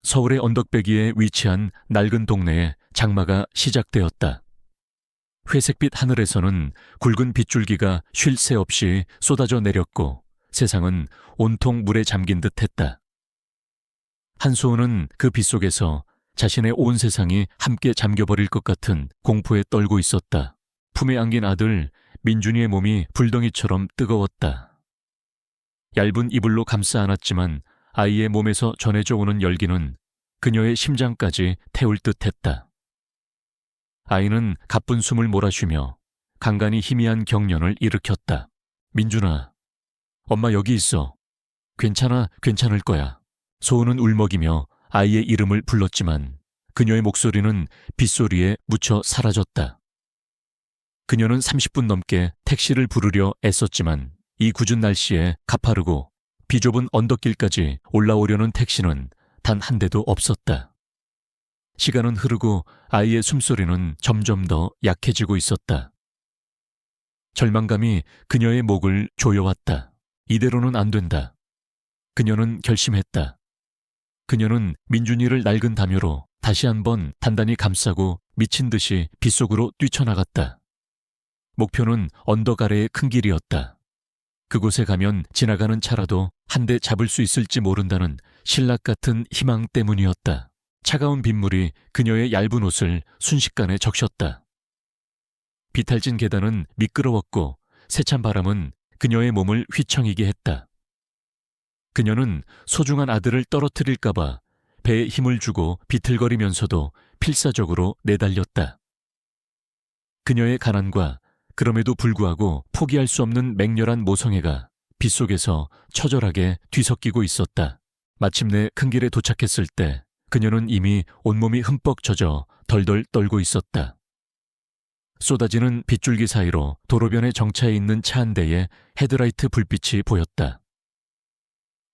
서울의 언덕배기에 위치한 낡은 동네에 장마가 시작되었다. 회색빛 하늘에서는 굵은 빗줄기가 쉴 새 없이 쏟아져 내렸고 세상은 온통 물에 잠긴 듯 했다. 한소은은 그 빗속에서 자신의 온 세상이 함께 잠겨버릴 것 같은 공포에 떨고 있었다. 품에 안긴 아들 민준이의 몸이 불덩이처럼 뜨거웠다. 얇은 이불로 감싸 안았지만 아이의 몸에서 전해져 오는 열기는 그녀의 심장까지 태울 듯 했다. 아이는 가쁜 숨을 몰아쉬며 간간히 희미한 경련을 일으켰다. 민준아, 엄마 여기 있어. 괜찮아, 괜찮을 거야. 소은은 울먹이며 아이의 이름을 불렀지만 그녀의 목소리는 빗소리에 묻혀 사라졌다. 그녀는 30분 넘게 택시를 부르려 애썼지만 이 궂은 날씨에 가파르고 비좁은 언덕길까지 올라오려는 택시는 단 한 대도 없었다. 시간은 흐르고 아이의 숨소리는 점점 더 약해지고 있었다. 절망감이 그녀의 목을 조여왔다. 이대로는 안 된다. 그녀는 결심했다. 그녀는 민준이를 낡은 담요로 다시 한번 단단히 감싸고 미친 듯이 빗속으로 뛰쳐나갔다. 목표는 언덕 아래의 큰 길이었다. 그곳에 가면 지나가는 차라도 한 대 잡을 수 있을지 모른다는 신락 같은 희망 때문이었다. 차가운 빗물이 그녀의 얇은 옷을 순식간에 적셨다. 비탈진 계단은 미끄러웠고 세찬 바람은 그녀의 몸을 휘청이게 했다. 그녀는 소중한 아들을 떨어뜨릴까봐 배에 힘을 주고 비틀거리면서도 필사적으로 내달렸다. 그녀의 가난과 그럼에도 불구하고 포기할 수 없는 맹렬한 모성애가 빗속에서 처절하게 뒤섞이고 있었다. 마침내 큰 길에 도착했을 때 그녀는 이미 온몸이 흠뻑 젖어 덜덜 떨고 있었다. 쏟아지는 빗줄기 사이로 도로변에 정차해 있는 차 한 대의 헤드라이트 불빛이 보였다.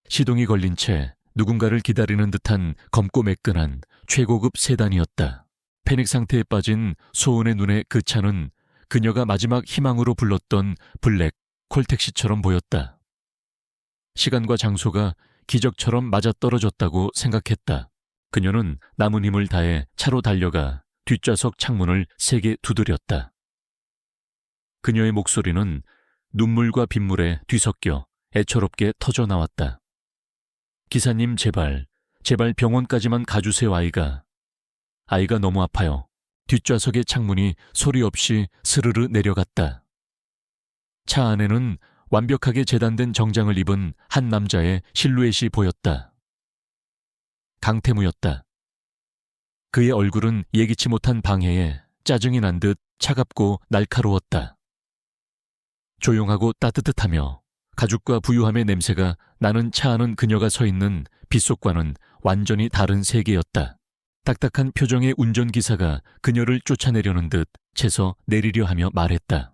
시동이 걸린 채 누군가를 기다리는 듯한 검고 매끈한 최고급 세단이었다. 패닉 상태에 빠진 소은의 눈에 그 차는 그녀가 마지막 희망으로 불렀던 블랙 콜택시처럼 보였다. 시간과 장소가 기적처럼 맞아떨어졌다고 생각했다. 그녀는 남은 힘을 다해 차로 달려가 뒷좌석 창문을 세게 두드렸다. 그녀의 목소리는 눈물과 빗물에 뒤섞여 애처롭게 터져 나왔다. 기사님 제발 병원까지만 가주세요 아이가 너무 아파요. 뒷좌석의 창문이 소리 없이 스르르 내려갔다. 차 안에는 완벽하게 재단된 정장을 입은 한 남자의 실루엣이 보였다. 강태무였다. 그의 얼굴은 예기치 못한 방해에 짜증이 난 듯 차갑고 날카로웠다. 조용하고 따뜻하며 가죽과 부유함의 냄새가 나는 차 안은 그녀가 서 있는 빗속과는 완전히 다른 세계였다. 딱딱한 표정의 운전기사가 그녀를 쫓아내려는 듯 채서 내리려 하며 말했다.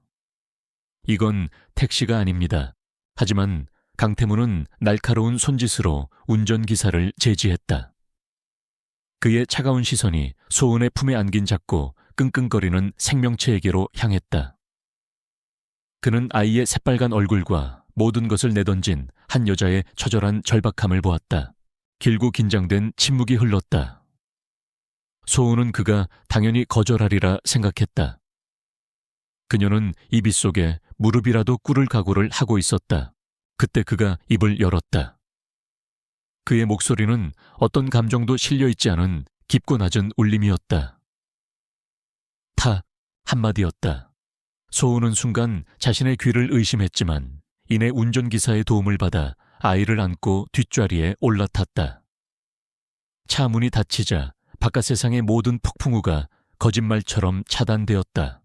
이건 택시가 아닙니다. 하지만 강태무는 날카로운 손짓으로 운전기사를 제지했다. 그의 차가운 시선이 소은의 품에 안긴 작고 끙끙거리는 생명체에게로 향했다. 그는 아이의 새빨간 얼굴과 모든 것을 내던진 한 여자의 처절한 절박함을 보았다. 길고 긴장된 침묵이 흘렀다. 소은은 그가 당연히 거절하리라 생각했다. 그녀는 이 빗속에 무릎이라도 꿇을 각오를 하고 있었다. 그때 그가 입을 열었다. 그의 목소리는 어떤 감정도 실려있지 않은 깊고 낮은 울림이었다. 타 한마디였다. 소은은 순간 자신의 귀를 의심했지만 이내 운전기사의 도움을 받아 아이를 안고 뒷자리에 올라탔다. 차 문이 닫히자 바깥 세상의 모든 폭풍우가 거짓말처럼 차단되었다.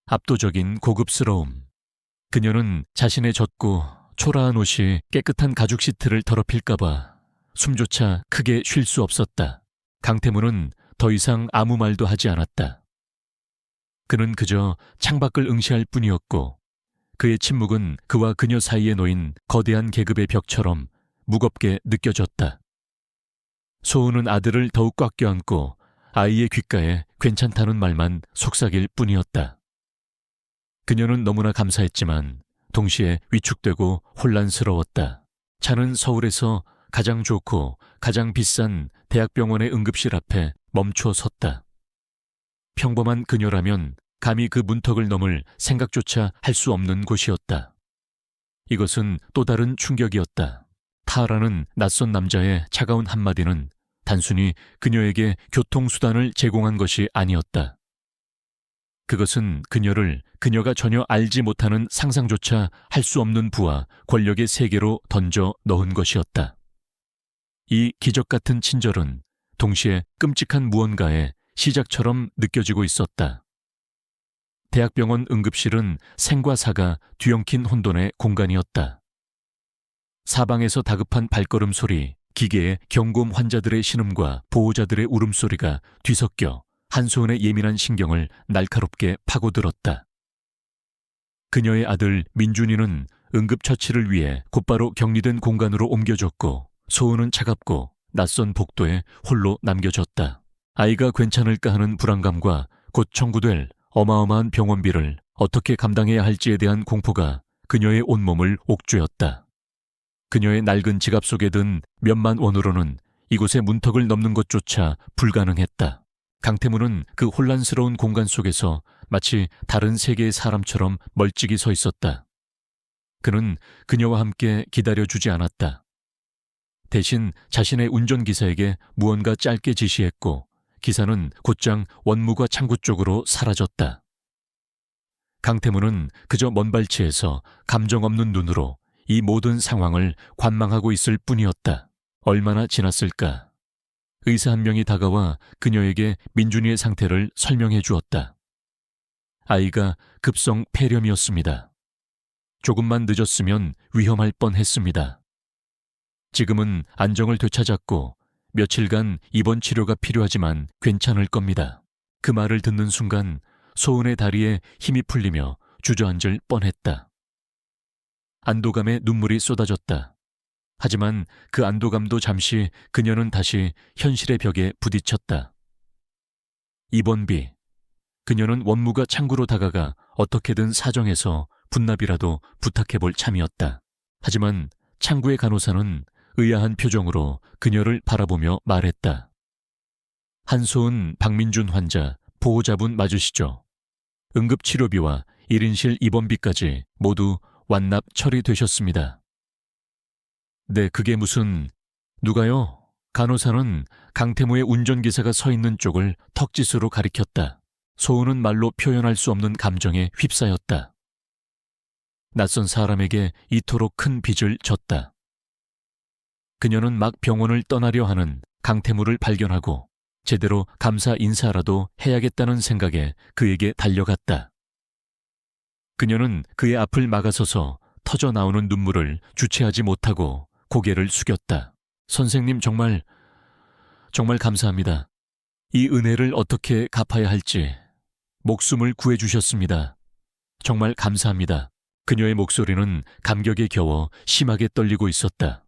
압도적인 고급스러움. 그녀는 자신의 젖고 초라한 옷이 깨끗한 가죽 시트를 더럽힐까봐 숨조차 크게 쉴 수 없었다. 강태무는 더 이상 아무 말도 하지 않았다. 그는 그저 창밖을 응시할 뿐이었고 그의 침묵은 그와 그녀 사이에 놓인 거대한 계급의 벽처럼 무겁게 느껴졌다. 소은은 아들을 더욱 꽉 껴안고 아이의 귓가에 괜찮다는 말만 속삭일 뿐이었다. 그녀는 너무나 감사했지만 동시에 위축되고 혼란스러웠다. 차는 서울에서 가장 좋고 가장 비싼 대학병원의 응급실 앞에 멈춰 섰다. 평범한 그녀라면 감히 그 문턱을 넘을 생각조차 할 수 없는 곳이었다. 이것은 또 다른 충격이었다. 타라는 낯선 남자의 차가운 한마디는 단순히 그녀에게 교통수단을 제공한 것이 아니었다. 그것은 그녀를 그녀가 전혀 알지 못하는 상상조차 할 수 없는 부와 권력의 세계로 던져 넣은 것이었다. 이 기적 같은 친절은 동시에 끔찍한 무언가의 시작처럼 느껴지고 있었다. 대학병원 응급실은 생과 사가 뒤엉킨 혼돈의 공간이었다. 사방에서 다급한 발걸음 소리, 기계의 경고음 환자들의 신음과 보호자들의 울음소리가 뒤섞여 한소은의 예민한 신경을 날카롭게 파고들었다. 그녀의 아들 민준이는 응급처치를 위해 곧바로 격리된 공간으로 옮겨졌고 소은은 차갑고 낯선 복도에 홀로 남겨졌다. 아이가 괜찮을까 하는 불안감과 곧 청구될 어마어마한 병원비를 어떻게 감당해야 할지에 대한 공포가 그녀의 온몸을 옥죄었다. 그녀의 낡은 지갑 속에 든 몇만 원으로는 이곳의 문턱을 넘는 것조차 불가능했다. 강태무는 그 혼란스러운 공간 속에서 마치 다른 세계의 사람처럼 멀찍이 서 있었다. 그는 그녀와 함께 기다려주지 않았다. 대신 자신의 운전기사에게 무언가 짧게 지시했고 기사는 곧장 원무과 창구 쪽으로 사라졌다. 강태무는 그저 먼 발치에서 감정 없는 눈으로 이 모든 상황을 관망하고 있을 뿐이었다. 얼마나 지났을까? 의사 한 명이 다가와 그녀에게 민준이의 상태를 설명해 주었다. 아이가 급성 폐렴이었습니다. 조금만 늦었으면 위험할 뻔했습니다. 지금은 안정을 되찾았고 며칠간 입원 치료가 필요하지만 괜찮을 겁니다. 그 말을 듣는 순간 소은의 다리에 힘이 풀리며 주저앉을 뻔했다. 안도감에 눈물이 쏟아졌다. 하지만 그 안도감도 잠시 그녀는 다시 현실의 벽에 부딪혔다. 입원비. 그녀는 원무가 창구로 다가가 어떻게든 사정해서 분납이라도 부탁해볼 참이었다. 하지만 창구의 간호사는 의아한 표정으로 그녀를 바라보며 말했다. 한소은 박민준 환자 보호자분 맞으시죠? 응급치료비와 1인실 입원비까지 모두 완납 처리되셨습니다. 네, 그게 무슨... 누가요? 간호사는 강태무의 운전기사가 서 있는 쪽을 턱짓으로 가리켰다. 소은은 말로 표현할 수 없는 감정에 휩싸였다. 낯선 사람에게 이토록 큰 빚을 졌다. 그녀는 막 병원을 떠나려 하는 강태무를 발견하고 제대로 감사 인사라도 해야겠다는 생각에 그에게 달려갔다. 그녀는 그의 앞을 막아서서 터져 나오는 눈물을 주체하지 못하고 고개를 숙였다. 선생님 정말 감사합니다. 이 은혜를 어떻게 갚아야 할지 목숨을 구해주셨습니다. 정말 감사합니다. 그녀의 목소리는 감격에 겨워 심하게 떨리고 있었다.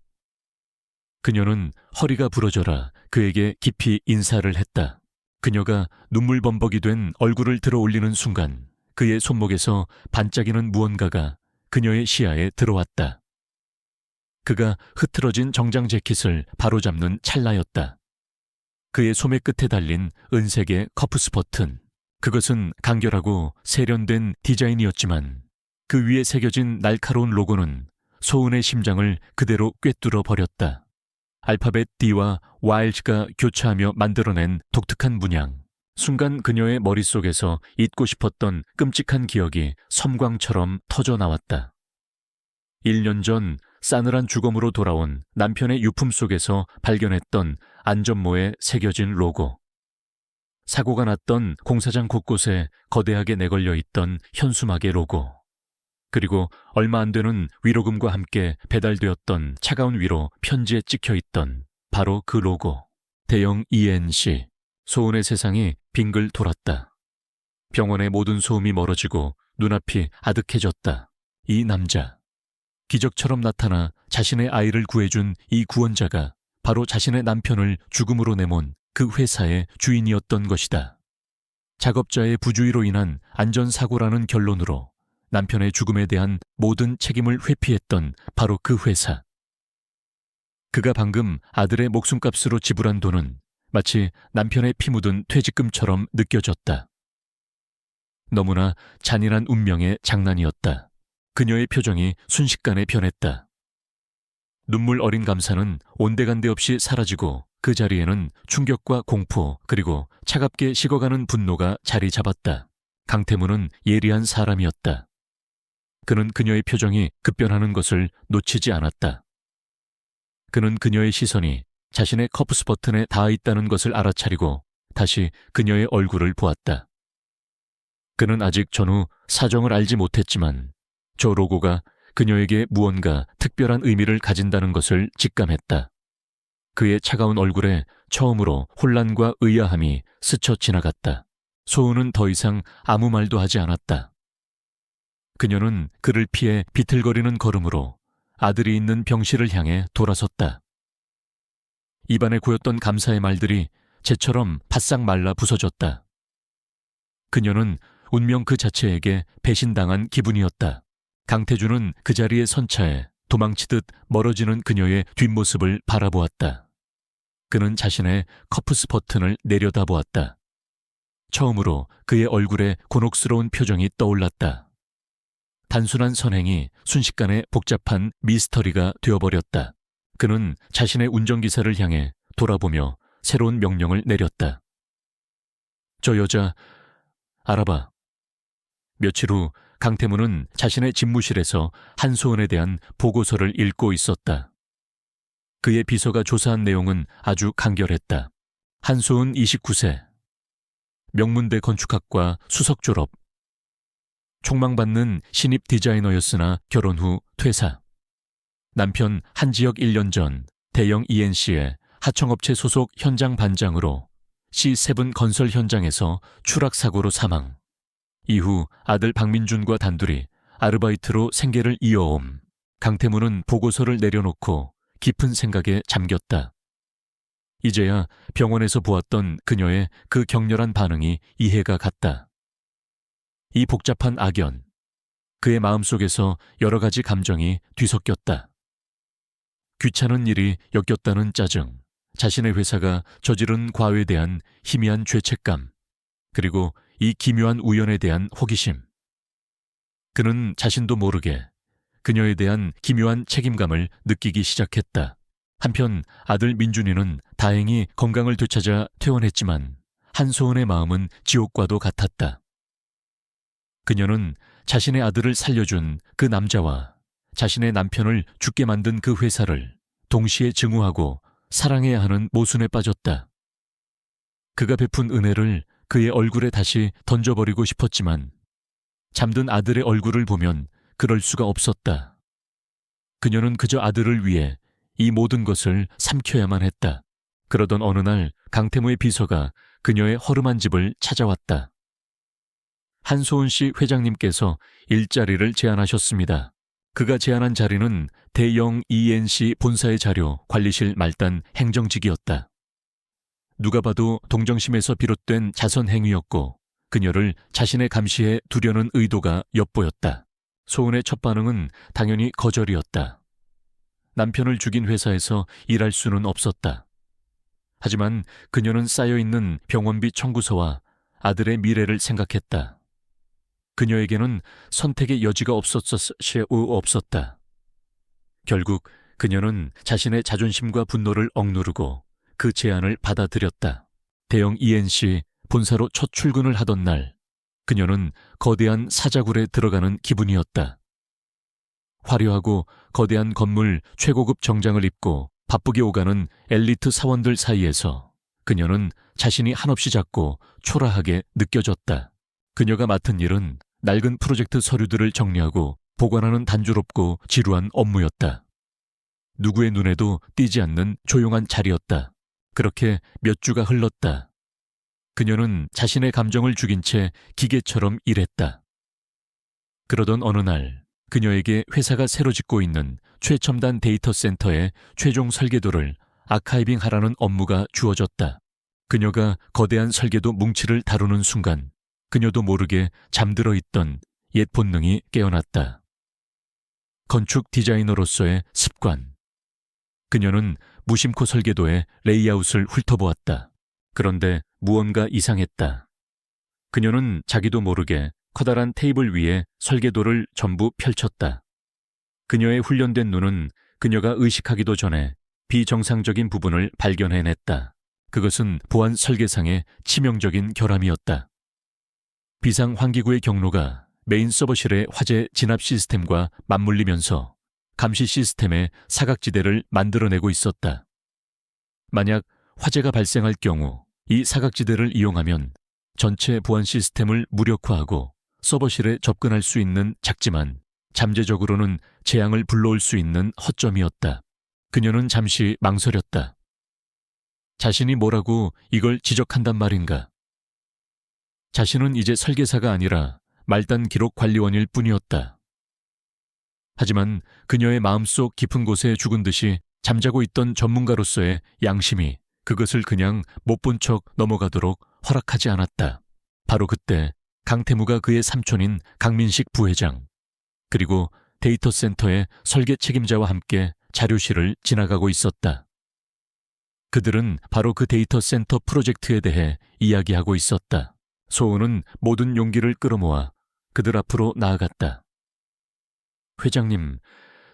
그녀는 허리가 부러져라 그에게 깊이 인사를 했다. 그녀가 눈물범벅이 된 얼굴을 들어 올리는 순간 그의 손목에서 반짝이는 무언가가 그녀의 시야에 들어왔다. 그가 흐트러진 정장 재킷을 바로잡는 찰나였다. 그의 소매 끝에 달린 은색의 커프스 버튼. 그것은 간결하고 세련된 디자인이었지만 그 위에 새겨진 날카로운 로고는 소은의 심장을 그대로 꿰뚫어 버렸다. 알파벳 D와 YG가 교차하며 만들어낸 독특한 문양. 순간 그녀의 머릿속에서 잊고 싶었던 끔찍한 기억이 섬광처럼 터져 나왔다. 1년 전 싸늘한 주검으로 돌아온 남편의 유품 속에서 발견했던 안전모에 새겨진 로고. 사고가 났던 공사장 곳곳에 거대하게 내걸려 있던 현수막의 로고. 그리고 얼마 안 되는 위로금과 함께 배달되었던 차가운 위로 편지에 찍혀 있던 바로 그 로고. 대형 ENC. 소은의 세상이 빙글 돌았다. 병원의 모든 소음이 멀어지고 눈앞이 아득해졌다. 이 남자. 기적처럼 나타나 자신의 아이를 구해준 이 구원자가 바로 자신의 남편을 죽음으로 내몬 그 회사의 주인이었던 것이다. 작업자의 부주의로 인한 안전사고라는 결론으로 남편의 죽음에 대한 모든 책임을 회피했던 바로 그 회사. 그가 방금 아들의 목숨값으로 지불한 돈은 마치 남편의 피 묻은 퇴직금처럼 느껴졌다. 너무나 잔인한 운명의 장난이었다. 그녀의 표정이 순식간에 변했다. 눈물 어린 감사는 온데간데 없이 사라지고 그 자리에는 충격과 공포 그리고 차갑게 식어가는 분노가 자리 잡았다. 강태무는 예리한 사람이었다. 그는 그녀의 표정이 급변하는 것을 놓치지 않았다. 그는 그녀의 시선이 자신의 커프스 버튼에 닿아 있다는 것을 알아차리고 다시 그녀의 얼굴을 보았다. 그는 아직 전후 사정을 알지 못했지만 저 로고가 그녀에게 무언가 특별한 의미를 가진다는 것을 직감했다. 그의 차가운 얼굴에 처음으로 혼란과 의아함이 스쳐 지나갔다. 소은은 더 이상 아무 말도 하지 않았다. 그녀는 그를 피해 비틀거리는 걸음으로 아들이 있는 병실을 향해 돌아섰다. 입안에 고였던 감사의 말들이 재처럼 바싹 말라 부서졌다. 그녀는 운명 그 자체에게 배신당한 기분이었다. 강태주는 그 자리에 선 차에 도망치듯 멀어지는 그녀의 뒷모습을 바라보았다. 그는 자신의 커프스 버튼을 내려다보았다. 처음으로 그의 얼굴에 곤혹스러운 표정이 떠올랐다. 단순한 선행이 순식간에 복잡한 미스터리가 되어버렸다. 그는 자신의 운전기사를 향해 돌아보며 새로운 명령을 내렸다. 저 여자 알아봐. 며칠 후 강태무는 자신의 집무실에서 한소은에 대한 보고서를 읽고 있었다. 그의 비서가 조사한 내용은 아주 간결했다. 한소은 29세. 명문대 건축학과 수석 졸업. 촉망받는 신입 디자이너였으나 결혼 후 퇴사. 남편 한지혁 1년 전 대형 ENC의 하청업체 소속 현장 반장으로 C7 건설 현장에서 추락사고로 사망. 이후 아들 박민준과 단둘이 아르바이트로 생계를 이어옴. 강태무는 보고서를 내려놓고 깊은 생각에 잠겼다. 이제야 병원에서 보았던 그녀의 그 격렬한 반응이 이해가 갔다. 이 복잡한 악연, 그의 마음속에서 여러 가지 감정이 뒤섞였다. 귀찮은 일이 엮였다는 짜증, 자신의 회사가 저지른 과오에 대한 희미한 죄책감, 그리고 이 기묘한 우연에 대한 호기심. 그는 자신도 모르게 그녀에 대한 기묘한 책임감을 느끼기 시작했다. 한편 아들 민준이는 다행히 건강을 되찾아 퇴원했지만 한소은의 마음은 지옥과도 같았다. 그녀는 자신의 아들을 살려준 그 남자와 자신의 남편을 죽게 만든 그 회사를 동시에 증오하고 사랑해야 하는 모순에 빠졌다. 그가 베푼 은혜를 그의 얼굴에 다시 던져버리고 싶었지만 잠든 아들의 얼굴을 보면 그럴 수가 없었다. 그녀는 그저 아들을 위해 이 모든 것을 삼켜야만 했다. 그러던 어느 날 강태무의 비서가 그녀의 허름한 집을 찾아왔다. 한소은 씨 회장님께서 일자리를 제안하셨습니다. 그가 제안한 자리는 대형 ENC 본사의 자료 관리실 말단 행정직이었다. 누가 봐도 동정심에서 비롯된 자선 행위였고 그녀를 자신의 감시에 두려는 의도가 엿보였다. 소은의 첫 반응은 당연히 거절이었다. 남편을 죽인 회사에서 일할 수는 없었다. 하지만 그녀는 쌓여있는 병원비 청구서와 아들의 미래를 생각했다. 그녀에게는 선택의 여지가 없었다. 결국 그녀는 자신의 자존심과 분노를 억누르고 그 제안을 받아들였다. 대형 ENC 본사로 첫 출근을 하던 날, 그녀는 거대한 사자굴에 들어가는 기분이었다. 화려하고 거대한 건물 최고급 정장을 입고 바쁘게 오가는 엘리트 사원들 사이에서 그녀는 자신이 한없이 작고 초라하게 느껴졌다. 그녀가 맡은 일은 낡은 프로젝트 서류들을 정리하고 보관하는 단조롭고 지루한 업무였다. 누구의 눈에도 띄지 않는 조용한 자리였다. 그렇게 몇 주가 흘렀다. 그녀는 자신의 감정을 죽인 채 기계처럼 일했다. 그러던 어느 날 그녀에게 회사가 새로 짓고 있는 최첨단 데이터 센터의 최종 설계도를 아카이빙하라는 업무가 주어졌다. 그녀가 거대한 설계도 뭉치를 다루는 순간 그녀도 모르게 잠들어 있던 옛 본능이 깨어났다. 건축 디자이너로서의 습관. 그녀는 무심코 설계도의 레이아웃을 훑어보았다. 그런데 무언가 이상했다. 그녀는 자기도 모르게 커다란 테이블 위에 설계도를 전부 펼쳤다. 그녀의 훈련된 눈은 그녀가 의식하기도 전에 비정상적인 부분을 발견해냈다. 그것은 보안 설계상의 치명적인 결함이었다. 비상 환기구의 경로가 메인 서버실의 화재 진압 시스템과 맞물리면서 감시 시스템의 사각지대를 만들어내고 있었다. 만약 화재가 발생할 경우 이 사각지대를 이용하면 전체 보안 시스템을 무력화하고 서버실에 접근할 수 있는 작지만 잠재적으로는 재앙을 불러올 수 있는 허점이었다. 그녀는 잠시 망설였다. 자신이 뭐라고 이걸 지적한단 말인가? 자신은 이제 설계사가 아니라 말단 기록 관리원일 뿐이었다. 하지만 그녀의 마음속 깊은 곳에 죽은 듯이 잠자고 있던 전문가로서의 양심이 그것을 그냥 못 본 척 넘어가도록 허락하지 않았다. 바로 그때 강태무가 그의 삼촌인 강민식 부회장 그리고 데이터 센터의 설계 책임자와 함께 자료실을 지나가고 있었다. 그들은 바로 그 데이터 센터 프로젝트에 대해 이야기하고 있었다. 소은은 모든 용기를 끌어모아 그들 앞으로 나아갔다. 회장님,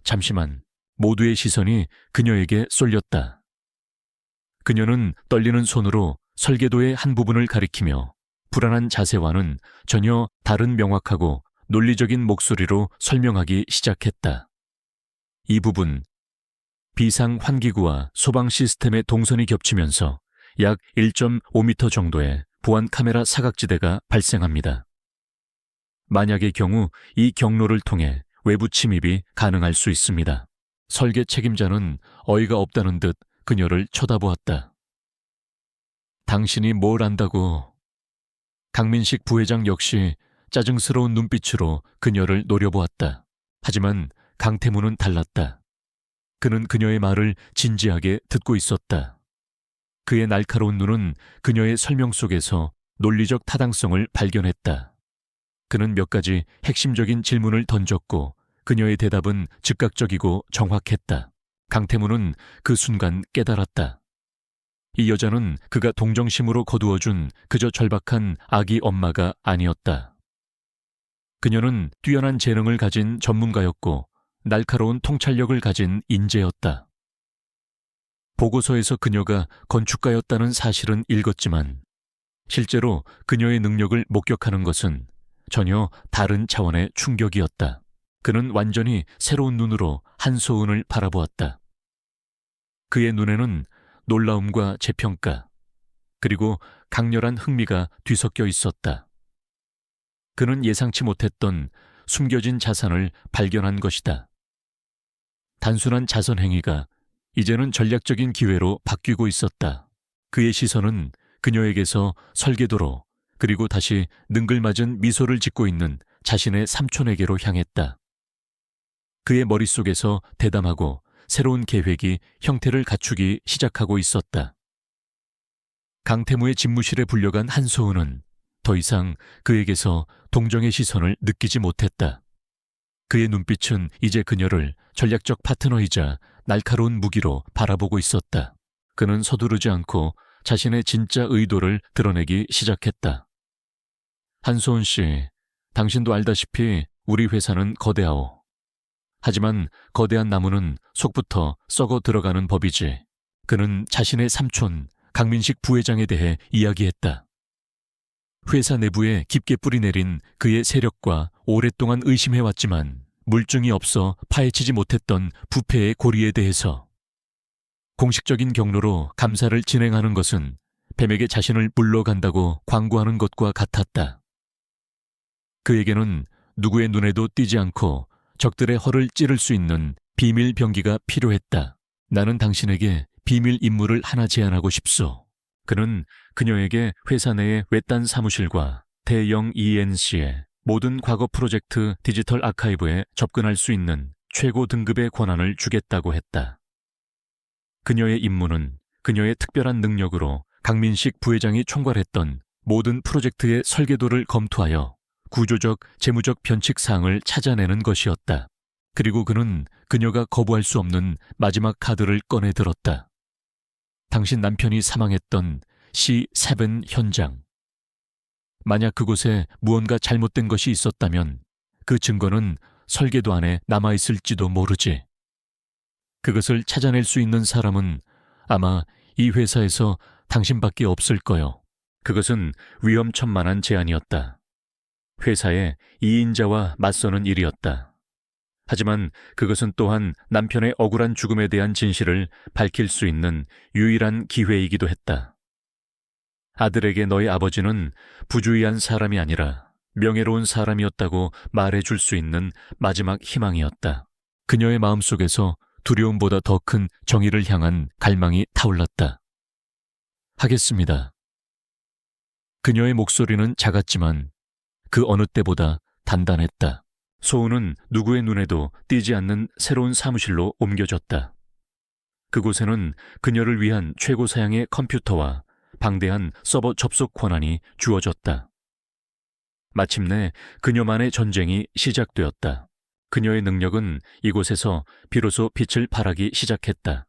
잠시만. 모두의 시선이 그녀에게 쏠렸다. 그녀는 떨리는 손으로 설계도의 한 부분을 가리키며 불안한 자세와는 전혀 다른 명확하고 논리적인 목소리로 설명하기 시작했다. 이 부분, 비상 환기구와 소방 시스템의 동선이 겹치면서 약 1.5m 정도의 보안 카메라 사각지대가 발생합니다. 만약의 경우 이 경로를 통해 외부 침입이 가능할 수 있습니다. 설계 책임자는 어이가 없다는 듯 그녀를 쳐다보았다. 당신이 뭘 안다고? 강민식 부회장 역시 짜증스러운 눈빛으로 그녀를 노려보았다. 하지만 강태무는 달랐다. 그는 그녀의 말을 진지하게 듣고 있었다. 그의 날카로운 눈은 그녀의 설명 속에서 논리적 타당성을 발견했다. 그는 몇 가지 핵심적인 질문을 던졌고 그녀의 대답은 즉각적이고 정확했다. 강태무는 그 순간 깨달았다. 이 여자는 그가 동정심으로 거두어준 그저 절박한 아기 엄마가 아니었다. 그녀는 뛰어난 재능을 가진 전문가였고 날카로운 통찰력을 가진 인재였다. 보고서에서 그녀가 건축가였다는 사실은 읽었지만 실제로 그녀의 능력을 목격하는 것은 전혀 다른 차원의 충격이었다. 그는 완전히 새로운 눈으로 한소은을 바라보았다. 그의 눈에는 놀라움과 재평가, 그리고 강렬한 흥미가 뒤섞여 있었다. 그는 예상치 못했던 숨겨진 자산을 발견한 것이다. 단순한 자선 행위가 이제는 전략적인 기회로 바뀌고 있었다. 그의 시선은 그녀에게서 설계도로 그리고 다시 능글맞은 미소를 짓고 있는 자신의 삼촌에게로 향했다. 그의 머릿속에서 대담하고 새로운 계획이 형태를 갖추기 시작하고 있었다. 강태무의 집무실에 불려간 한소은은 더 이상 그에게서 동정의 시선을 느끼지 못했다. 그의 눈빛은 이제 그녀를 전략적 파트너이자 날카로운 무기로 바라보고 있었다. 그는 서두르지 않고 자신의 진짜 의도를 드러내기 시작했다. 한소은 씨, 당신도 알다시피 우리 회사는 거대하오. 하지만 거대한 나무는 속부터 썩어 들어가는 법이지. 그는 자신의 삼촌 강민식 부회장에 대해 이야기했다. 회사 내부에 깊게 뿌리내린 그의 세력과 오랫동안 의심해왔지만 물증이 없어 파헤치지 못했던 부패의 고리에 대해서. 공식적인 경로로 감사를 진행하는 것은 뱀에게 자신을 물러간다고 광고하는 것과 같았다. 그에게는 누구의 눈에도 띄지 않고 적들의 허를 찌를 수 있는 비밀 병기가 필요했다. 나는 당신에게 비밀 임무를 하나 제안하고 싶소. 그는 그녀에게 회사 내의 외딴 사무실과 대형 ENC의 모든 과거 프로젝트 디지털 아카이브에 접근할 수 있는 최고 등급의 권한을 주겠다고 했다. 그녀의 임무는 그녀의 특별한 능력으로 강민식 부회장이 총괄했던 모든 프로젝트의 설계도를 검토하여 구조적, 재무적 변칙 사항을 찾아내는 것이었다. 그리고 그는 그녀가 거부할 수 없는 마지막 카드를 꺼내 들었다. 당신 남편이 사망했던 C7 현장. 만약 그곳에 무언가 잘못된 것이 있었다면 그 증거는 설계도 안에 남아있을지도 모르지. 그것을 찾아낼 수 있는 사람은 아마 이 회사에서 당신밖에 없을 거요. 그것은 위험천만한 제안이었다. 회사의 2인자와 맞서는 일이었다. 하지만 그것은 또한 남편의 억울한 죽음에 대한 진실을 밝힐 수 있는 유일한 기회이기도 했다. 아들에게 너희 아버지는 부주의한 사람이 아니라 명예로운 사람이었다고 말해줄 수 있는 마지막 희망이었다. 그녀의 마음속에서 두려움보다 더 큰 정의를 향한 갈망이 타올랐다. 하겠습니다. 그녀의 목소리는 작았지만 그 어느 때보다 단단했다. 소우는 누구의 눈에도 띄지 않는 새로운 사무실로 옮겨졌다. 그곳에는 그녀를 위한 최고 사양의 컴퓨터와 방대한 서버 접속 권한이 주어졌다. 마침내 그녀만의 전쟁이 시작되었다. 그녀의 능력은 이곳에서 비로소 빛을 발하기 시작했다.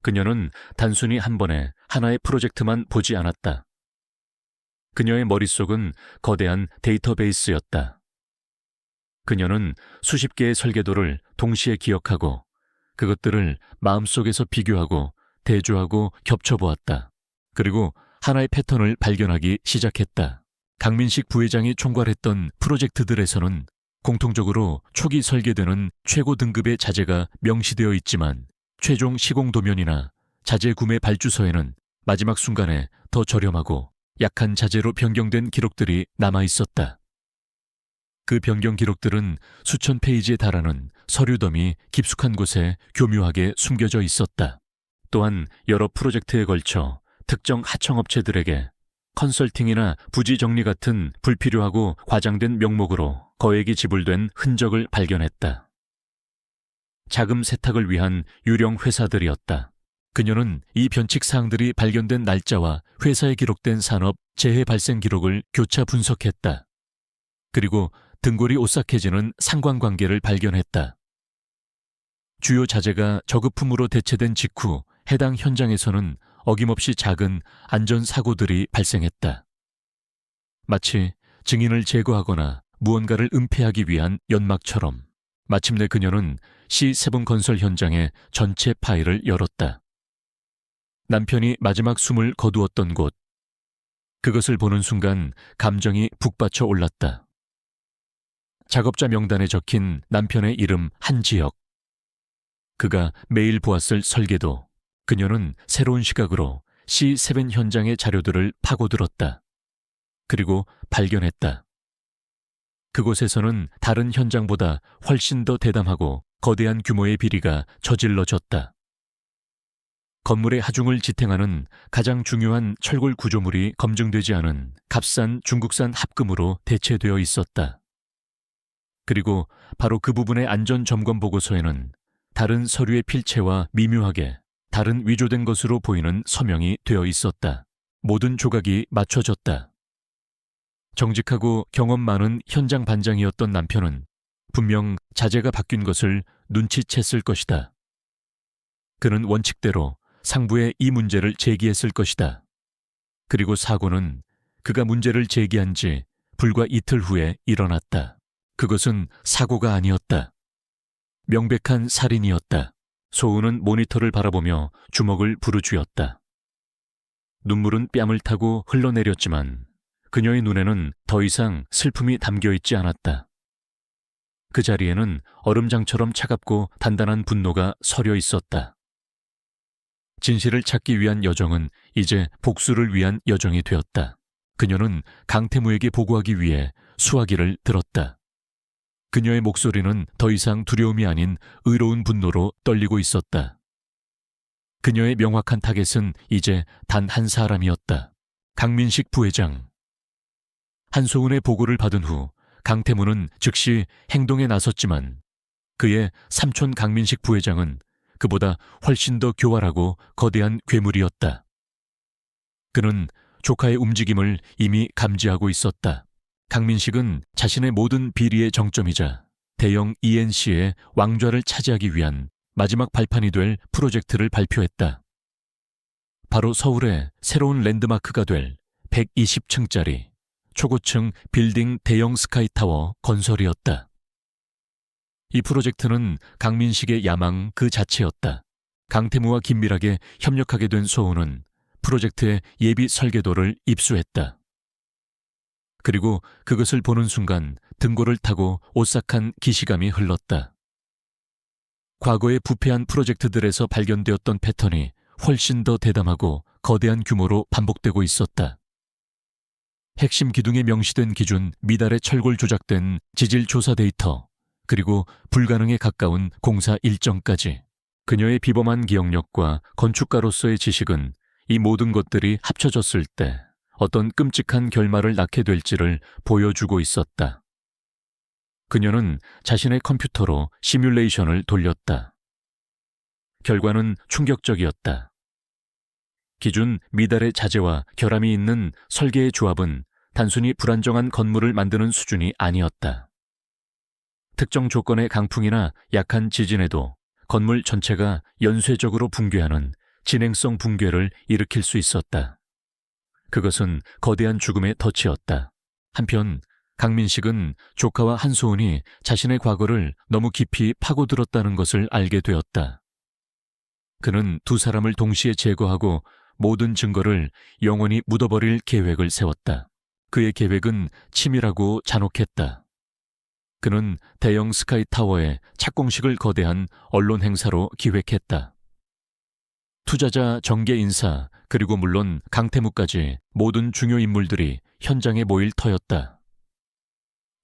그녀는 단순히 한 번에 하나의 프로젝트만 보지 않았다. 그녀의 머릿속은 거대한 데이터베이스였다. 그녀는 수십 개의 설계도를 동시에 기억하고 그것들을 마음속에서 비교하고 대조하고 겹쳐보았다. 그리고 하나의 패턴을 발견하기 시작했다. 강민식 부회장이 총괄했던 프로젝트들에서는 공통적으로 초기 설계되는 최고 등급의 자재가 명시되어 있지만 최종 시공 도면이나 자재 구매 발주서에는 마지막 순간에 더 저렴하고 약한 자재로 변경된 기록들이 남아 있었다. 그 변경 기록들은 수천 페이지에 달하는 서류 덤이 깊숙한 곳에 교묘하게 숨겨져 있었다. 또한 여러 프로젝트에 걸쳐 특정 하청업체들에게 컨설팅이나 부지 정리 같은 불필요하고 과장된 명목으로 거액이 지불된 흔적을 발견했다. 자금 세탁을 위한 유령 회사들이었다. 그녀는 이 변칙 사항들이 발견된 날짜와 회사에 기록된 산업 재해 발생 기록을 교차 분석했다. 그리고 등골이 오싹해지는 상관관계를 발견했다. 주요 자재가 저급품으로 대체된 직후 해당 현장에서는 어김없이 작은 안전사고들이 발생했다. 마치 증인을 제거하거나 무언가를 은폐하기 위한 연막처럼 마침내 그녀는 C7 건설 현장의 전체 파일을 열었다. 남편이 마지막 숨을 거두었던 곳. 그것을 보는 순간 감정이 북받쳐 올랐다. 작업자 명단에 적힌 남편의 이름 한지혁. 그가 매일 보았을 설계도. 그녀는 새로운 시각으로 C7 현장의 자료들을 파고들었다. 그리고 발견했다. 그곳에서는 다른 현장보다 훨씬 더 대담하고 거대한 규모의 비리가 저질러졌다. 건물의 하중을 지탱하는 가장 중요한 철골 구조물이 검증되지 않은 값싼 중국산 합금으로 대체되어 있었다. 그리고 바로 그 부분의 안전점검 보고서에는 다른 서류의 필체와 미묘하게 다른 위조된 것으로 보이는 서명이 되어 있었다. 모든 조각이 맞춰졌다. 정직하고 경험 많은 현장 반장이었던 남편은 분명 자재가 바뀐 것을 눈치챘을 것이다. 그는 원칙대로 상부에 이 문제를 제기했을 것이다. 그리고 사고는 그가 문제를 제기한 지 불과 이틀 후에 일어났다. 그것은 사고가 아니었다. 명백한 살인이었다. 소우는 모니터를 바라보며 주먹을 부르짖었다. 눈물은 뺨을 타고 흘러내렸지만 그녀의 눈에는 더 이상 슬픔이 담겨있지 않았다. 그 자리에는 얼음장처럼 차갑고 단단한 분노가 서려 있었다. 진실을 찾기 위한 여정은 이제 복수를 위한 여정이 되었다. 그녀는 강태무에게 보고하기 위해 수화기를 들었다. 그녀의 목소리는 더 이상 두려움이 아닌 의로운 분노로 떨리고 있었다. 그녀의 명확한 타겟은 이제 단 한 사람이었다. 강민식 부회장. 한소은의 보고를 받은 후 강태무는 즉시 행동에 나섰지만 그의 삼촌 강민식 부회장은 그보다 훨씬 더 교활하고 거대한 괴물이었다. 그는 조카의 움직임을 이미 감지하고 있었다. 강민식은 자신의 모든 비리의 정점이자 대형 ENC의 왕좌를 차지하기 위한 마지막 발판이 될 프로젝트를 발표했다. 바로 서울의 새로운 랜드마크가 될 120층짜리 초고층 빌딩 대형 스카이타워 건설이었다. 이 프로젝트는 강민식의 야망 그 자체였다. 강태무와 긴밀하게 협력하게 된 소우는 프로젝트의 예비 설계도를 입수했다. 그리고 그것을 보는 순간 등골을 타고 오싹한 기시감이 흘렀다. 과거의 부패한 프로젝트들에서 발견되었던 패턴이 훨씬 더 대담하고 거대한 규모로 반복되고 있었다. 핵심 기둥에 명시된 기준 미달의 철골 조작된 지질 조사 데이터, 그리고 불가능에 가까운 공사 일정까지. 그녀의 비범한 기억력과 건축가로서의 지식은 이 모든 것들이 합쳐졌을 때 어떤 끔찍한 결말을 낳게 될지를 보여주고 있었다. 그녀는 자신의 컴퓨터로 시뮬레이션을 돌렸다. 결과는 충격적이었다. 기준 미달의 자재와 결함이 있는 설계의 조합은 단순히 불안정한 건물을 만드는 수준이 아니었다. 특정 조건의 강풍이나 약한 지진에도 건물 전체가 연쇄적으로 붕괴하는 진행성 붕괴를 일으킬 수 있었다. 그것은 거대한 죽음의 덫이었다. 한편 강민식은 조카와 한소은이 자신의 과거를 너무 깊이 파고들었다는 것을 알게 되었다. 그는 두 사람을 동시에 제거하고 모든 증거를 영원히 묻어버릴 계획을 세웠다. 그의 계획은 치밀하고 잔혹했다. 그는 대형 스카이타워에 착공식을 거대한 언론 행사로 기획했다. 투자자 정계 인사, 그리고 물론 강태무까지 모든 중요 인물들이 현장에 모일 터였다.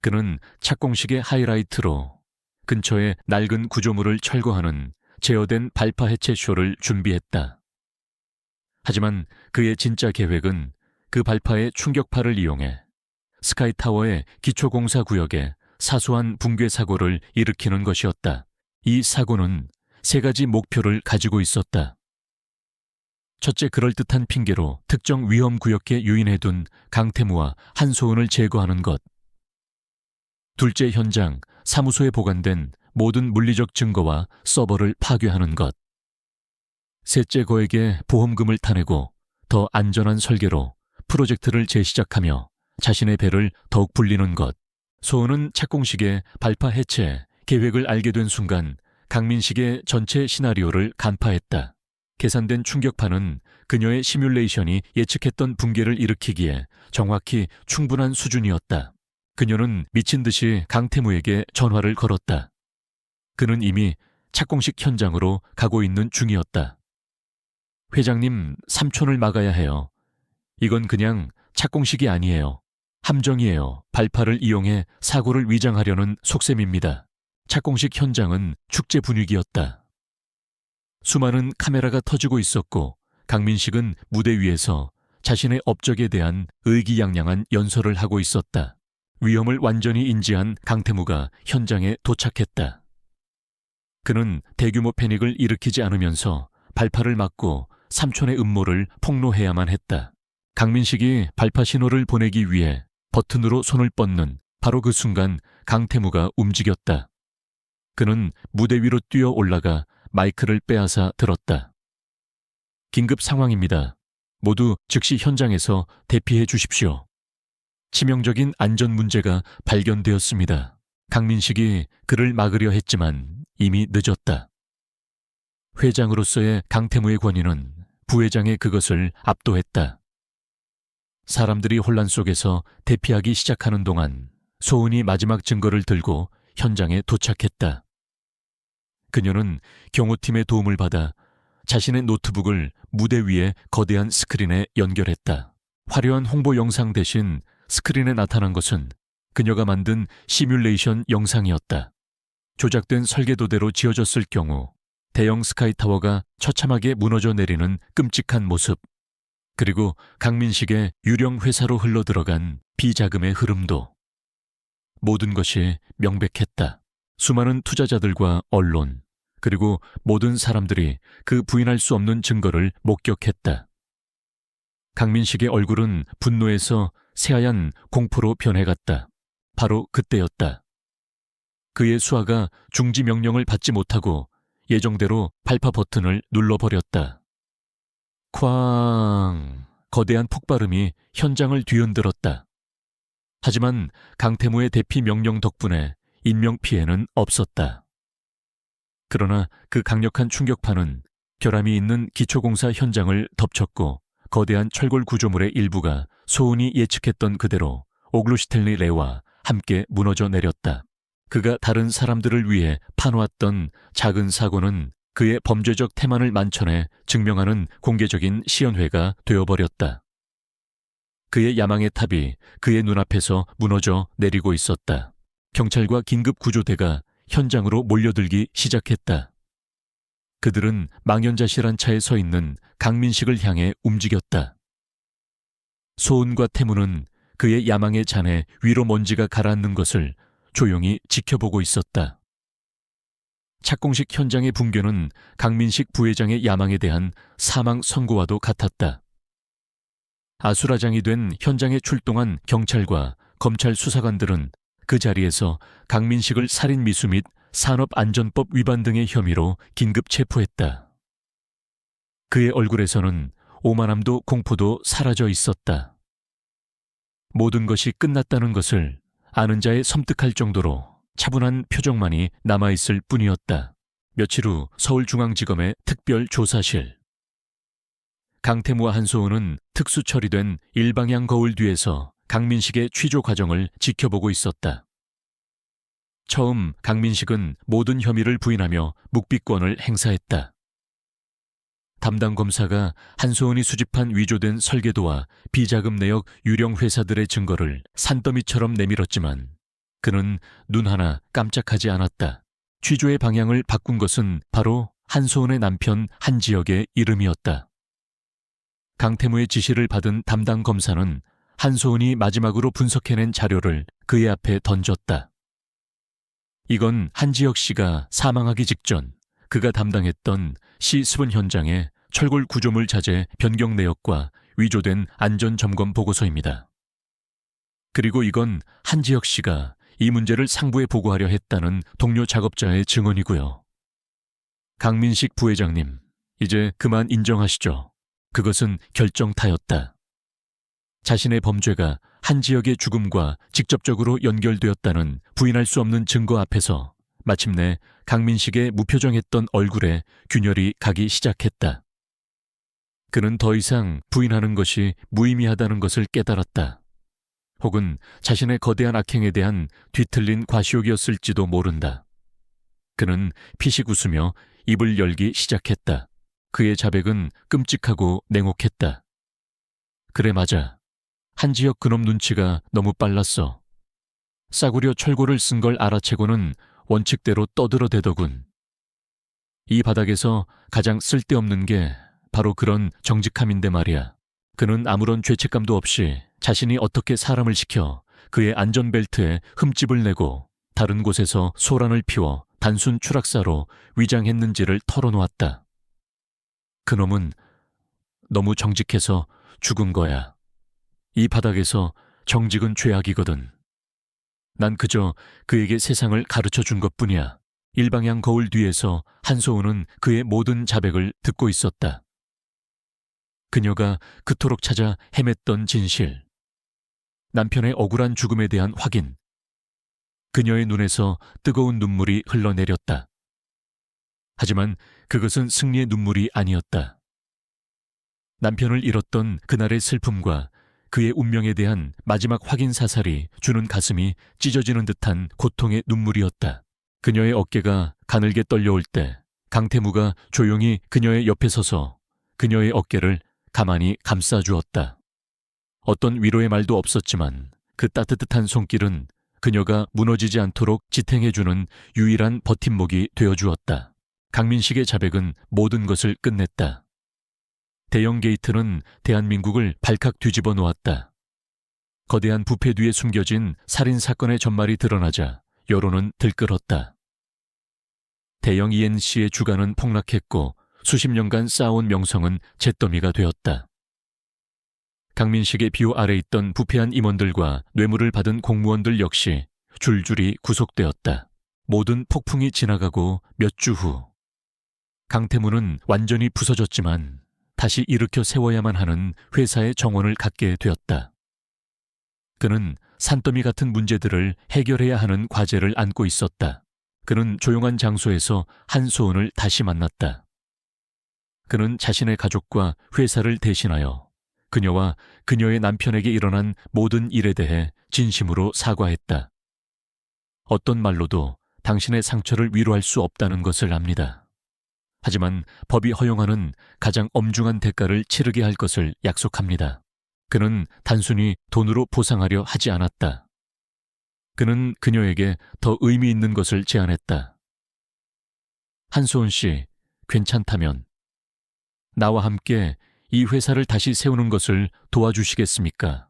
그는 착공식의 하이라이트로 근처의 낡은 구조물을 철거하는 제어된 발파 해체 쇼를 준비했다. 하지만 그의 진짜 계획은 그 발파의 충격파를 이용해 스카이타워의 기초공사 구역에 사소한 붕괴 사고를 일으키는 것이었다. 이 사고는 세 가지 목표를 가지고 있었다. 첫째, 그럴듯한 핑계로 특정 위험 구역에 유인해둔 강태무와 한소은을 제거하는 것. 둘째, 현장, 사무소에 보관된 모든 물리적 증거와 서버를 파괴하는 것. 셋째, 거액의 보험금을 타내고 더 안전한 설계로 프로젝트를 재시작하며 자신의 배를 더욱 불리는 것. 소은은 착공식의 발파 해체 계획을 알게 된 순간 강민식의 전체 시나리오를 간파했다. 계산된 충격파는 그녀의 시뮬레이션이 예측했던 붕괴를 일으키기에 정확히 충분한 수준이었다. 그녀는 미친 듯이 강태무에게 전화를 걸었다. 그는 이미 착공식 현장으로 가고 있는 중이었다. 회장님, 삼촌을 막아야 해요. 이건 그냥 착공식이 아니에요. 함정이에요. 발파를 이용해 사고를 위장하려는 속셈입니다. 착공식 현장은 축제 분위기였다. 수많은 카메라가 터지고 있었고 강민식은 무대 위에서 자신의 업적에 대한 의기양양한 연설을 하고 있었다. 위험을 완전히 인지한 강태무가 현장에 도착했다. 그는 대규모 패닉을 일으키지 않으면서 발파를 막고 삼촌의 음모를 폭로해야만 했다. 강민식이 발파 신호를 보내기 위해 버튼으로 손을 뻗는 바로 그 순간 강태무가 움직였다. 그는 무대 위로 뛰어 올라가 마이크를 빼앗아 들었다. 긴급 상황입니다. 모두 즉시 현장에서 대피해 주십시오. 치명적인 안전 문제가 발견되었습니다. 강민식이 그를 막으려 했지만 이미 늦었다. 회장으로서의 강태무의 권위는 부회장의 그것을 압도했다. 사람들이 혼란 속에서 대피하기 시작하는 동안 소은이 마지막 증거를 들고 현장에 도착했다. 그녀는 경호팀의 도움을 받아 자신의 노트북을 무대 위에 거대한 스크린에 연결했다. 화려한 홍보 영상 대신 스크린에 나타난 것은 그녀가 만든 시뮬레이션 영상이었다. 조작된 설계도대로 지어졌을 경우 대형 스카이타워가 처참하게 무너져 내리는 끔찍한 모습, 그리고 강민식의 유령 회사로 흘러들어간 비자금의 흐름도. 모든 것이 명백했다. 수많은 투자자들과 언론, 그리고 모든 사람들이 그 부인할 수 없는 증거를 목격했다. 강민식의 얼굴은 분노에서 새하얀 공포로 변해갔다. 바로 그때였다. 그의 수하가 중지 명령을 받지 못하고 예정대로 발파 버튼을 눌러버렸다. 쾅! 거대한 폭발음이 현장을 뒤흔들었다. 하지만 강태무의 대피 명령 덕분에 인명피해는 없었다. 그러나 그 강력한 충격파는 결함이 있는 기초공사 현장을 덮쳤고 거대한 철골 구조물의 일부가 소은이 예측했던 그대로 오글루시텔리 레와 함께 무너져 내렸다. 그가 다른 사람들을 위해 파놓았던 작은 사고는 그의 범죄적 태만을 만천해 증명하는 공개적인 시연회가 되어버렸다. 그의 야망의 탑이 그의 눈앞에서 무너져 내리고 있었다. 경찰과 긴급구조대가 현장으로 몰려들기 시작했다. 그들은 망연자실한 차에 서 있는 강민식을 향해 움직였다. 소은과 태무는 그의 야망의 잔에 위로 먼지가 가라앉는 것을 조용히 지켜보고 있었다. 착공식 현장의 붕괴는 강민식 부회장의 야망에 대한 사망 선고와도 같았다. 아수라장이 된 현장에 출동한 경찰과 검찰 수사관들은 그 자리에서 강민식을 살인 미수 및 산업안전법 위반 등의 혐의로 긴급 체포했다. 그의 얼굴에서는 오만함도 공포도 사라져 있었다. 모든 것이 끝났다는 것을 아는 자의 섬뜩할 정도로 차분한 표정만이 남아있을 뿐이었다. 며칠 후 서울중앙지검의 특별조사실. 강태무와 한소은은 특수 처리된 일방향 거울 뒤에서 강민식의 취조 과정을 지켜보고 있었다. 처음 강민식은 모든 혐의를 부인하며 묵비권을 행사했다. 담당 검사가 한소은이 수집한 위조된 설계도와 비자금 내역 유령 회사들의 증거를 산더미처럼 내밀었지만 그는 눈 하나 깜짝하지 않았다. 취조의 방향을 바꾼 것은 바로 한소은의 남편 한지혁의 이름이었다. 강태무의 지시를 받은 담당 검사는 한소은이 마지막으로 분석해낸 자료를 그의 앞에 던졌다. 이건 한지혁 씨가 사망하기 직전 그가 담당했던 시스분 현장의 철골 구조물 자재 변경 내역과 위조된 안전점검 보고서입니다. 그리고 이건 한지혁 씨가 이 문제를 상부에 보고하려 했다는 동료 작업자의 증언이고요. 강민식 부회장님, 이제 그만 인정하시죠. 그것은 결정타였다. 자신의 범죄가 한지혁의 죽음과 직접적으로 연결되었다는 부인할 수 없는 증거 앞에서 마침내 강민식의 무표정했던 얼굴에 균열이 가기 시작했다. 그는 더 이상 부인하는 것이 무의미하다는 것을 깨달았다. 혹은 자신의 거대한 악행에 대한 뒤틀린 과시욕이었을지도 모른다. 그는 피식 웃으며 입을 열기 시작했다. 그의 자백은 끔찍하고 냉혹했다. 그래 맞아. 한지혁 그놈 눈치가 너무 빨랐어. 싸구려 철골을 쓴 걸 알아채고는 원칙대로 떠들어대더군. 이 바닥에서 가장 쓸데없는 게 바로 그런 정직함인데 말이야. 그는 아무런 죄책감도 없이 자신이 어떻게 사람을 시켜 그의 안전벨트에 흠집을 내고 다른 곳에서 소란을 피워 단순 추락사로 위장했는지를 털어놓았다. 그놈은 너무 정직해서 죽은 거야. 이 바닥에서 정직은 죄악이거든. 난 그저 그에게 세상을 가르쳐 준 것뿐이야. 일방향 거울 뒤에서 한소은은 그의 모든 자백을 듣고 있었다. 그녀가 그토록 찾아 헤맸던 진실, 남편의 억울한 죽음에 대한 확인, 그녀의 눈에서 뜨거운 눈물이 흘러내렸다. 하지만 그것은 승리의 눈물이 아니었다. 남편을 잃었던 그날의 슬픔과 그의 운명에 대한 마지막 확인 사살이 주는 가슴이 찢어지는 듯한 고통의 눈물이었다. 그녀의 어깨가 가늘게 떨려올 때 강태무가 조용히 그녀의 옆에 서서 그녀의 어깨를 가만히 감싸주었다. 어떤 위로의 말도 없었지만 그 따뜻한 손길은 그녀가 무너지지 않도록 지탱해주는 유일한 버팀목이 되어주었다. 강민식의 자백은 모든 것을 끝냈다. 대형 게이트는 대한민국을 발칵 뒤집어 놓았다. 거대한 부패 뒤에 숨겨진 살인사건의 전말이 드러나자 여론은 들끓었다. 대형 ENC의 주가는 폭락했고 수십 년간 쌓아온 명성은 잿더미가 되었다. 강민식의 비호 아래 있던 부패한 임원들과 뇌물을 받은 공무원들 역시 줄줄이 구속되었다. 모든 폭풍이 지나가고 몇 주 후, 강태무는 완전히 부서졌지만 다시 일으켜 세워야만 하는 회사의 정원을 갖게 되었다. 그는 산더미 같은 문제들을 해결해야 하는 과제를 안고 있었다. 그는 조용한 장소에서 한소은을 다시 만났다. 그는 자신의 가족과 회사를 대신하여 그녀와 그녀의 남편에게 일어난 모든 일에 대해 진심으로 사과했다. 어떤 말로도 당신의 상처를 위로할 수 없다는 것을 압니다. 하지만 법이 허용하는 가장 엄중한 대가를 치르게 할 것을 약속합니다. 그는 단순히 돈으로 보상하려 하지 않았다. 그는 그녀에게 더 의미 있는 것을 제안했다. 한소은 씨, 괜찮다면 나와 함께 이 회사를 다시 세우는 것을 도와주시겠습니까?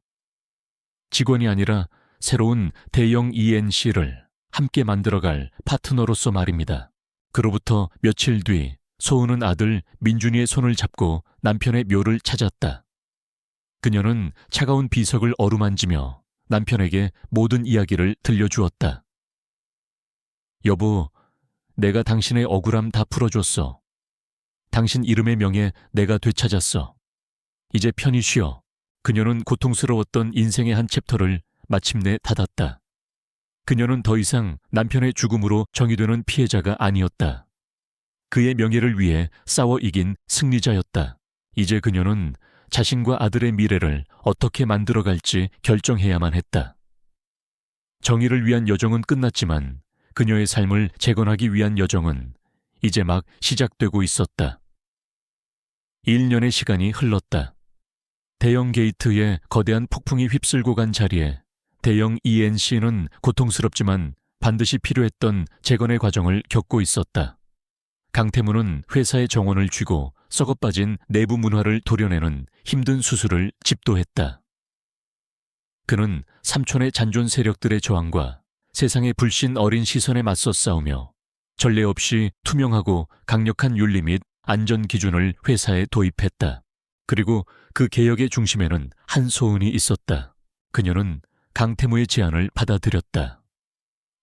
직원이 아니라 새로운 대형 ENC를 함께 만들어갈 파트너로서 말입니다. 그로부터 며칠 뒤 소은은 아들 민준이의 손을 잡고 남편의 묘를 찾았다. 그녀는 차가운 비석을 어루만지며 남편에게 모든 이야기를 들려주었다. 여보, 내가 당신의 억울함 다 풀어줬어. 당신 이름의 명예 내가 되찾았어. 이제 편히 쉬어. 그녀는 고통스러웠던 인생의 한 챕터를 마침내 닫았다. 그녀는 더 이상 남편의 죽음으로 정의되는 피해자가 아니었다. 그의 명예를 위해 싸워 이긴 승리자였다. 이제 그녀는 자신과 아들의 미래를 어떻게 만들어갈지 결정해야만 했다. 정의를 위한 여정은 끝났지만 그녀의 삶을 재건하기 위한 여정은 이제 막 시작되고 있었다. 1년의 시간이 흘렀다. 대형 게이트에 거대한 폭풍이 휩쓸고 간 자리에 대형 ENC는 고통스럽지만 반드시 필요했던 재건의 과정을 겪고 있었다. 강태무는 회사의 정원을 쥐고 썩어빠진 내부 문화를 도려내는 힘든 수술을 집도했다. 그는 삼촌의 잔존 세력들의 저항과 세상의 불신 어린 시선에 맞서 싸우며 전례 없이 투명하고 강력한 윤리 및 안전 기준을 회사에 도입했다. 그리고 그 개혁의 중심에는 한소은이 있었다. 그녀는 강태무의 제안을 받아들였다.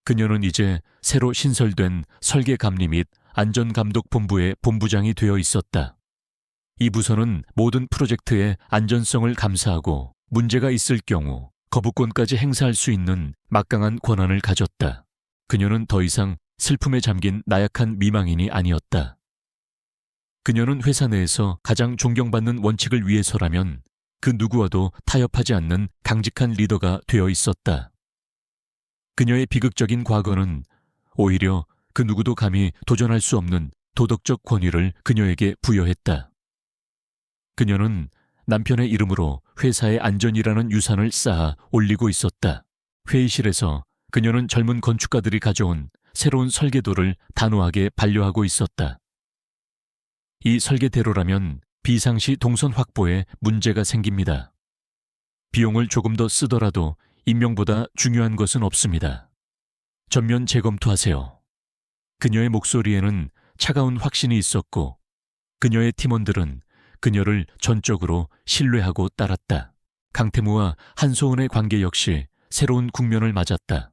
그녀는 이제 새로 신설된 설계감리 및 안전감독본부의 본부장이 되어 있었다. 이 부서는 모든 프로젝트의 안전성을 감사하고 문제가 있을 경우 거부권까지 행사할 수 있는 막강한 권한을 가졌다. 그녀는 더 이상 슬픔에 잠긴 나약한 미망인이 아니었다. 그녀는 회사 내에서 가장 존경받는 원칙을 위해서라면 그 누구와도 타협하지 않는 강직한 리더가 되어 있었다. 그녀의 비극적인 과거는 오히려 그 누구도 감히 도전할 수 없는 도덕적 권위를 그녀에게 부여했다. 그녀는 남편의 이름으로 회사의 안전이라는 유산을 쌓아 올리고 있었다. 회의실에서 그녀는 젊은 건축가들이 가져온 새로운 설계도를 단호하게 반려하고 있었다. 이 설계대로라면 비상시 동선 확보에 문제가 생깁니다. 비용을 조금 더 쓰더라도 인명보다 중요한 것은 없습니다. 전면 재검토하세요. 그녀의 목소리에는 차가운 확신이 있었고 그녀의 팀원들은 그녀를 전적으로 신뢰하고 따랐다. 강태무와 한소은의 관계 역시 새로운 국면을 맞았다.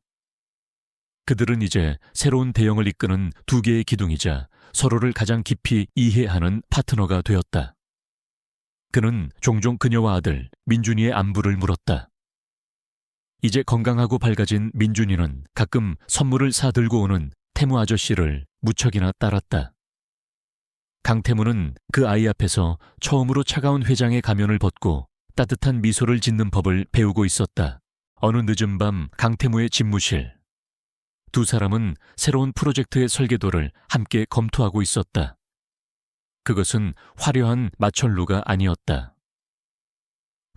그들은 이제 새로운 대형을 이끄는 두 개의 기둥이자 서로를 가장 깊이 이해하는 파트너가 되었다. 그는 종종 그녀와 아들 민준이의 안부를 물었다. 이제 건강하고 밝아진 민준이는 가끔 선물을 사들고 오는 태무 아저씨를 무척이나 따랐다. 강태무는 그 아이 앞에서 처음으로 차가운 회장의 가면을 벗고 따뜻한 미소를 짓는 법을 배우고 있었다. 어느 늦은 밤 강태무의 집무실. 두 사람은 새로운 프로젝트의 설계도를 함께 검토하고 있었다. 그것은 화려한 마천루가 아니었다.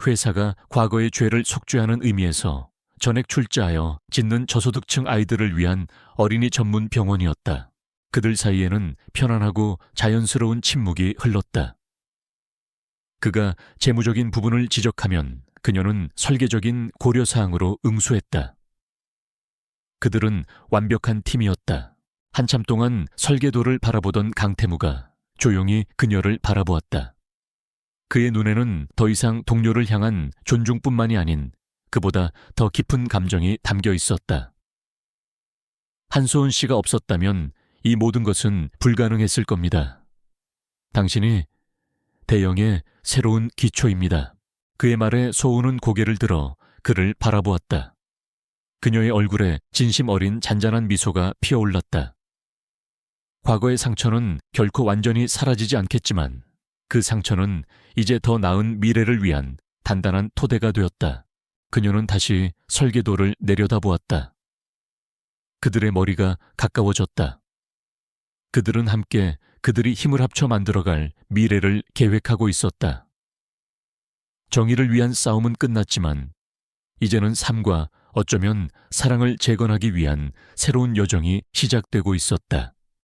회사가 과거의 죄를 속죄하는 의미에서 전액 출자하여 짓는 저소득층 아이들을 위한 어린이 전문 병원이었다. 그들 사이에는 편안하고 자연스러운 침묵이 흘렀다. 그가 재무적인 부분을 지적하면 그녀는 설계적인 고려사항으로 응수했다. 그들은 완벽한 팀이었다. 한참 동안 설계도를 바라보던 강태무가 조용히 그녀를 바라보았다. 그의 눈에는 더 이상 동료를 향한 존중뿐만이 아닌 그보다 더 깊은 감정이 담겨 있었다. 한소은 씨가 없었다면 이 모든 것은 불가능했을 겁니다. 당신이 대영의 새로운 기초입니다. 그의 말에 소은은 고개를 들어 그를 바라보았다. 그녀의 얼굴에 진심 어린 잔잔한 미소가 피어올랐다. 과거의 상처는 결코 완전히 사라지지 않겠지만 그 상처는 이제 더 나은 미래를 위한 단단한 토대가 되었다. 그녀는 다시 설계도를 내려다보았다. 그들의 머리가 가까워졌다. 그들은 함께 그들이 힘을 합쳐 만들어갈 미래를 계획하고 있었다. 정의를 위한 싸움은 끝났지만 이제는 삶과 어쩌면 사랑을 재건하기 위한 새로운 여정이 시작되고 있었다.